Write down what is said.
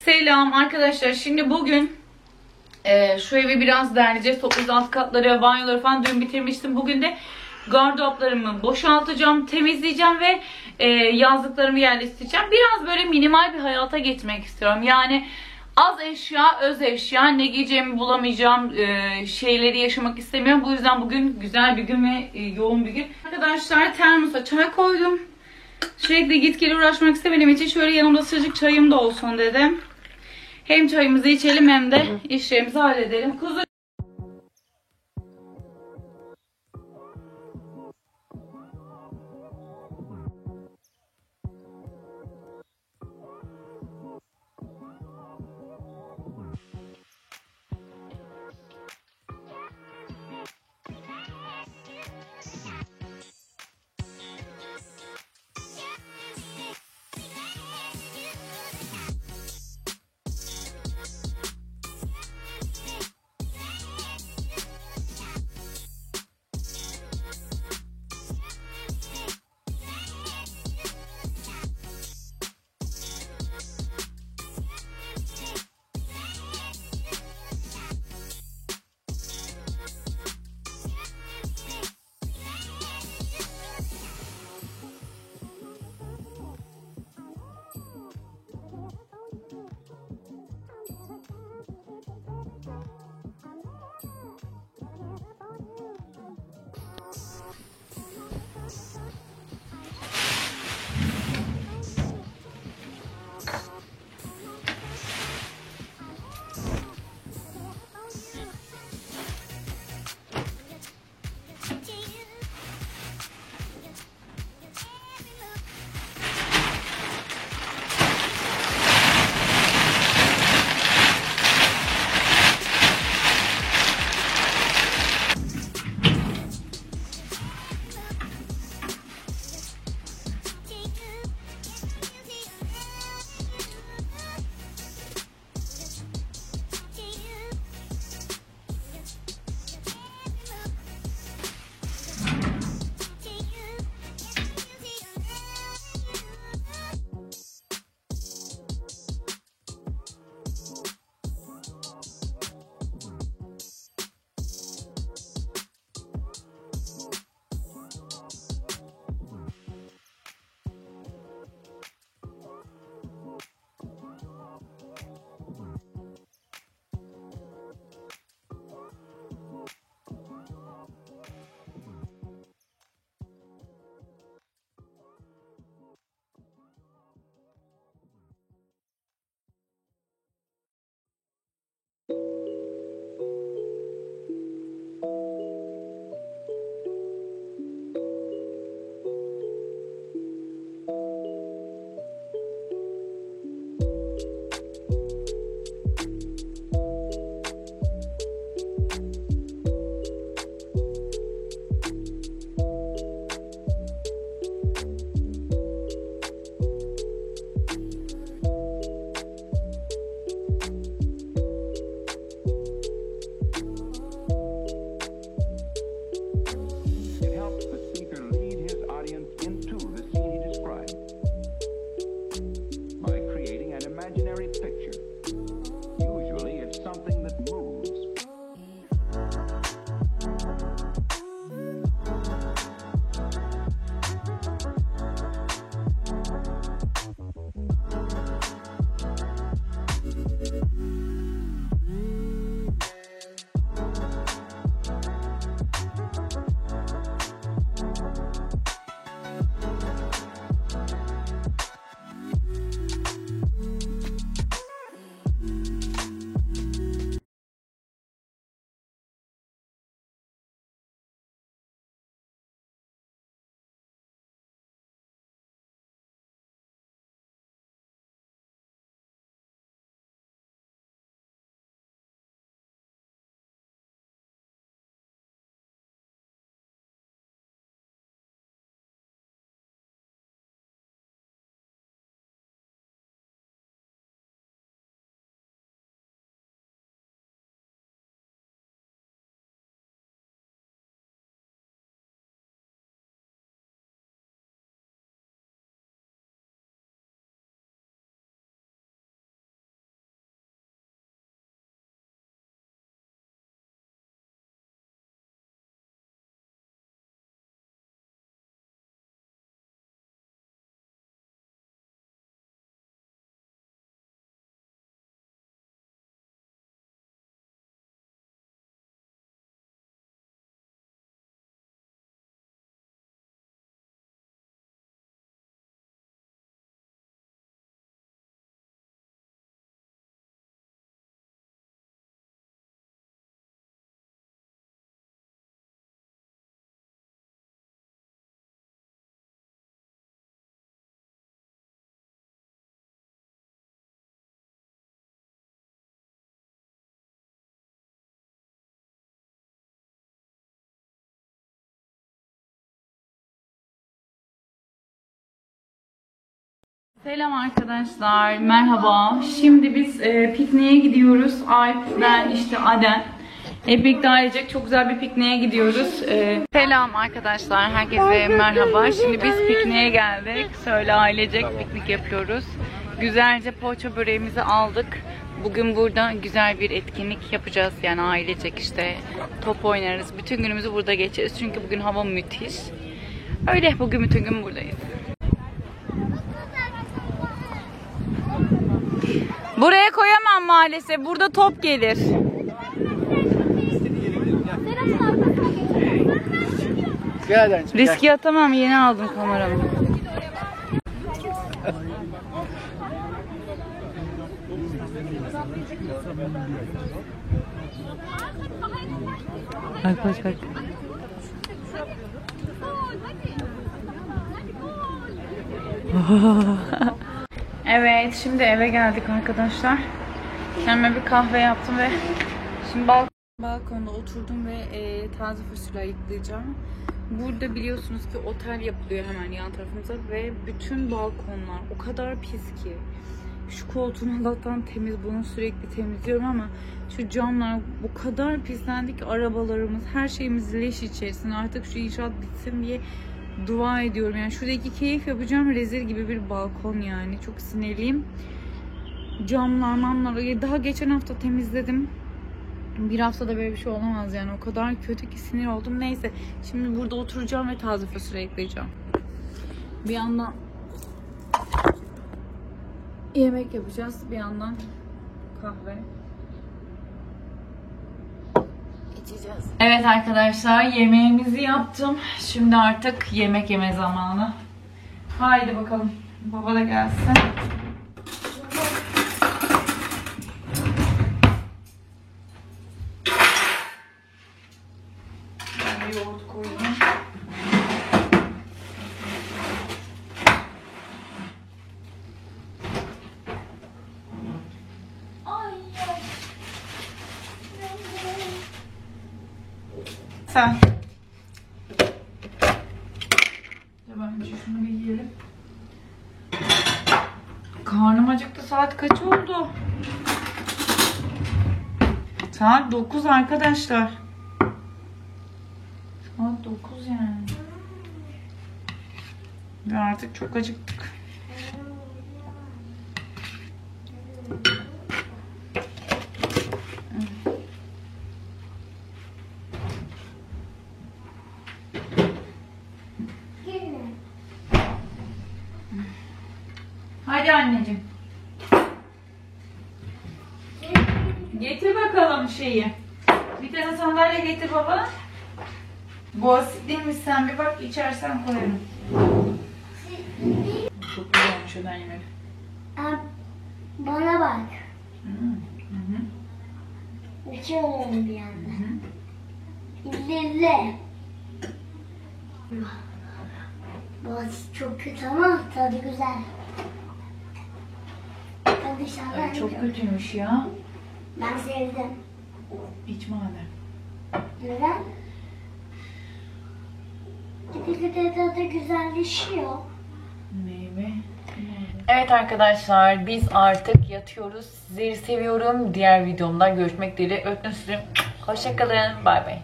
Selam arkadaşlar. Şimdi bugün şu evi biraz derleyeceğiz. Toplayacağız, alt katları, banyoları falan dün bitirmiştim. Bugün de gardıroplarımı boşaltacağım, temizleyeceğim ve yazlıklarımı yerleştireceğim. Biraz böyle minimal bir hayata geçmek istiyorum. Yani az eşya, öz eşya, ne giyeceğimi bulamayacağım şeyleri yaşamak istemiyorum. Bu yüzden bugün güzel bir gün ve yoğun bir gün. Arkadaşlar termosa çay koydum. Sürekli git gel uğraşmak istemediğim için şöyle yanımda sıcak çayım da olsun dedim. Hem çayımızı içelim hem de işlerimizi halledelim. Kuzu Selam arkadaşlar, merhaba. Şimdi biz pikniğe gidiyoruz. Alp, ben, işte Aden. Hep birlikte ailecek çok güzel bir pikniğe gidiyoruz. Selam arkadaşlar, herkese merhaba. Şimdi biz pikniğe geldik. Şöyle ailecek piknik yapıyoruz. Güzelce poğaça böreğimizi aldık. Bugün burada güzel bir etkinlik yapacağız. Yani ailecek işte top oynarız. Bütün günümüzü burada geçiririz. Çünkü bugün hava müthiş. Öyle bugün bütün gün buradayız. Buraya koyamam maalesef. Burada top gelir. Riski atamam. Yeni aldım kameramı. Bak bak bak. Evet, şimdi eve geldik arkadaşlar. Kendime bir kahve yaptım ve şimdi balkonda oturdum ve taze fasulye ayıklayacağım. Burada biliyorsunuz ki otel yapılıyor hemen yan tarafımıza ve bütün balkonlar o kadar pis ki. Şu koltuğum Allah'tan temiz, bunu sürekli temizliyorum ama şu camlar o kadar pislendi ki arabalarımız, her şeyimiz leş içerisinde. Artık şu inşaat bitsin diye dua ediyorum. Yani şuradaki keyif yapacağım, rezil gibi bir balkon yani. Çok sinirliyim. Camlar, daha geçen hafta temizledim. Bir haftada böyle bir şey olamaz yani. O kadar kötü ki sinir oldum. Neyse. Şimdi burada oturacağım ve taze fasulye ekleyeceğim. Bir yandan yemek yapacağız. Bir yandan kahve içeceğiz. Evet arkadaşlar, yemeğimizi yaptım. Şimdi artık yemek yeme zamanı. Haydi bakalım. Baba da gelsin. Ben yoğurt koyayım. Sen. Bence şunu bir yiyelim. Karnım acıktı. Saat kaç oldu? Saat 9 arkadaşlar. Saat 9 yani. Ve artık çok acıktık. Hadi anneciğim. Getir bakalım şeyi. Bir tane sandalye getir baba. Bu asitliymiş, sen bir bak, içersen koyarım. Çok güzel olmuş o yemek. Bana bak. Hı. Uçuyorum bir yandan. İzle. Boğazı çok kötü ama tadı güzel. Ben dışarıdan Ay, çok kötüymüş ya. Ben sevdim. İç madem. Neden? Gitgide tadı güzelleşiyor. Meyve. Evet arkadaşlar, biz artık yatıyoruz. Sizleri seviyorum. Diğer videomda görüşmek dileğiyle. Öptüm sizi. Hoşçakalın. Bay bay.